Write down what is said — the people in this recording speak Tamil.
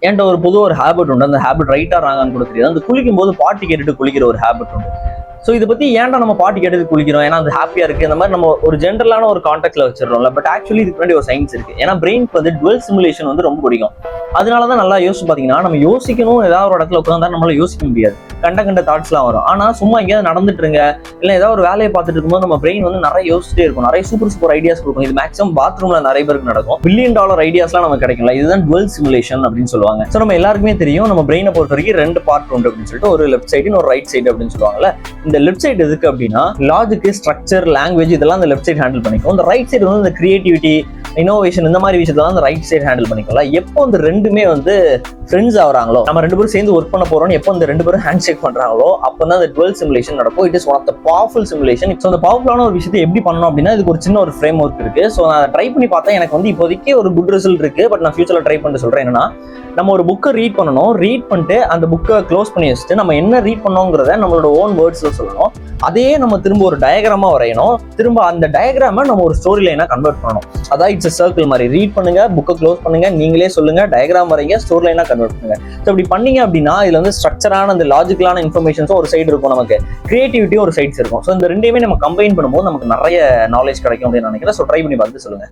என்கிட்ட ஒரு பொது ஒரு ஹேபிட் உண்டு. அந்த ஹேபிட் ரைட்டா ராங்கான்னு கூட தெரியாது. அந்த குளிக்கும் போது பாட்டு கேட்டுட்டு குளிக்கிற ஒரு ஹேபிட் உண்டு. ஸோ இதை பத்தி ஏன்டா நம்ம பாட்டு கேட்டது குளிக்கிறோம், ஏன்னா அது ஹாப்பியா இருக்கு, இந்த மாதிரி நம்ம ஒரு ஜென்ரலான ஒரு கான்டெக்ட்ல வச்சிடறோம்ல. பட் ஆக்சுவலி இதுக்கு முன்னாடி ஒரு சயின்ஸ் இருக்கு. ஏன்னா பிரெயினுக்கு வந்து டுவெல் சிமுலேஷன் வந்து ரொம்ப பிடிக்கும். அதனாலதான் நல்லா யோசிச்சு பாத்தீங்கன்னா, நம்ம யோசிக்கணும் ஏதாவது ஒரு இடத்துல உட்காந்தா நம்மளால யோசிக்க முடியாது. கண்ட தாட்ஸ்லாம் வரும். ஆனா சும்மா எங்கேயாவது நடந்துட்டு இருங்க, இல்ல ஏதாவது ஒரு வேலையை பார்த்துட்டு இருக்கும்போது நம்ம பிரெயின் வந்து நிறைய யோசிச்சுட்டே இருக்கும், நிறைய சூப்பர் ஐடியாஸ் கொடுக்கும். இது மேக்ஸிமம் பாத்ரூம்ல நிறைய பேருக்கு நடக்கும். $1 பில்லியன் ஐடியாஸ்லாம் நமக்கு கிடைக்கும்ல, இதுதான் டுவெல் சிமுலேஷன் அப்படின்னு சொல்லுவாங்க. ஸோ நம்ம எல்லாருக்குமே தெரியும், நம்ம பிரெயினை பொறுத்த வரைக்கும் 2 பார்ட் உண்டு அப்படின்னு சொல்லிட்டு, ஒரு லெஃப்ட் சைடு ஒரு ரைட் சைடு அப்படின்னு சொல்லுவாங்கல்ல. இந்த லெஃப்ட் சைடு எதுக்கு அப்படின்னா, லாஜிக், ஸ்ட்ரக்சர், லாங்குவேஜ் இதெல்லாம் அந்த லெஃப்ட் சைடு ஹேண்டில் பண்ணிக்கும். இந்த ரைட் சைடு வந்து இந்த கிரியேட்டிவிட்டி, இன்னோவேஷன் இந்த மாதிரி விஷயத்தான் அந்த ரைட் சைடு ஹேண்டில் பண்ணிக்கல. எப்போ இந்த ரெண்டுமே வந்து ஃப்ரெண்ட்ஸ் ஆகுறாங்களோ, நம்ம 2 பேரும் சேர்ந்து ஒர்க் பண்ண போறோம், எப்போ இந்த 2 பேரும் ஹேண்ட் ஷேக் பண்றாங்களோ அப்பதான் இந்த டுவெல் சிமுலேஷன் நடக்கும். It is one of the powerful simulation. So அந்த பவர்ஃபுல்லான ஒரு விஷயத்தை எப்படி பண்ணணும் அப்படின்னா, இதுக்கு ஒரு சின்ன ஒரு ஃப்ரேம் ஒர்க் இருக்கு. ஸோ நான் ட்ரை பண்ணி பார்த்தா எனக்கு வந்து இப்போதைக்கு ஒரு குட் ரிசல்ட் இருக்கு. பட் நான் ஃபியூச்சர்ல ட்ரை பண்ணிட்டு சொல்றேன். என்னன்னா, நம்ம ஒரு புக்கை ரீட் பண்ணணும். ரீட் பண்ணிட்டு அந்த புக்கை க்ளோஸ் பண்ணி வச்சுட்டு நம்ம என்ன ரீட் பண்ணோங்கிறத நம்மளோட ஓன் வேர்ட்ஸ்ல சொல்லணும். அதையே நம்ம திரும்ப ஒரு டயக்ராமா வரையணும். திரும்ப அந்த டயக்ராமை நம்ம ஒரு ஸ்டோரி லைனா கன்வெர்ட் பண்ணணும். அதான் இட்ஸ் சர்க்கிள் மாதிரி. ரீட் பண்ணுங்க, புக்கை க்ளோஸ் பண்ணுங்க, நீங்களே சொல்லுங்க, டயக்ராம் வரைங்க, ஸ்டோரி லைனா கன்வெர்ட் பண்ணுங்க. ஸோ இப்படி பண்ணீங்க அப்படின்னா இதுல வந்து ஸ்ட்ரக்சரான அந்த லாஜிக்கலான இன்ஃபர்மேஷன்ஸும் ஒரு சைடு இருக்கும், நமக்கு கிரியேட்டிவிட்டியும் ஒரு சைட்ஸ் இருக்கும். ஸோ இந்த ரெண்டையுமே நம்ம கம்பைன் பண்ணும்போது நமக்கு நிறைய நாலேஜ் கிடைக்கும் அப்படின்னு நினைக்கிறேன். ஸோ ட்ரை பண்ணி பார்த்து சொல்லுங்க.